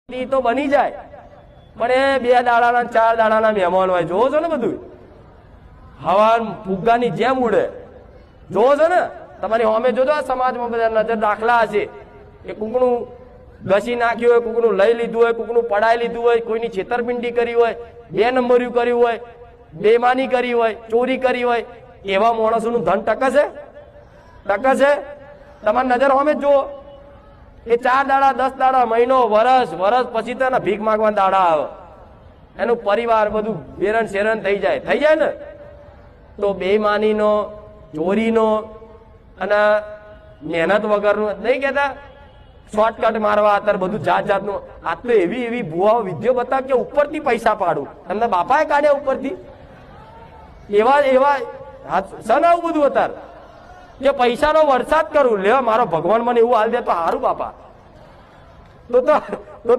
તો બની જાય, પણ એ 2 દાડાના 4 દાડાના મહેમાન હોય. જોવો છો ને બધું હવા ફુગ્ગાની જેમ ઉડે. જોવો છો ને તમારી હોમે જોજો. આ સમાજમાં બધા નજર દાખલા હશે કે કુકનું ઘસી નાખ્યું હોય, કુકનું લઈ લીધું હોય, કુકનું પડાઈ લીધું હોય, કોઈની છેતરપિંડી કરી હોય, 2 નંબર્યું કર્યું હોય, બેમાની કરી હોય, ચોરી કરી હોય. એવા માણસોનું ધન ટકશે? ટકશે? તમારી નજર હોમે જ જુઓ. એ 4 દાડા 10 દાડા મહિનો વરસ પછી તો ભીખ માંગવાના દાડા આવે. એનું પરિવાર બધું બેરણ શેરણ થઈ જાય ને. તો બેમાનીનો, ચોરીનો અને મહેનત વગરનું નહીં કેતા શોર્ટકટ મારવા અત્યારે બધું જાત જાતનું. આ તો એવી ભુવાઓ વિદ્યો બતાવ કે ઉપરથી પૈસા પાડું. તમને બાપાએ કાઢ્યા ઉપરથી? એવા સન આવું બધું અત્યારે કે પૈસાનો વરસાદ કરું. લે મારો ભગવાન મને એવું હાલ દે તો સારું બાપા. તો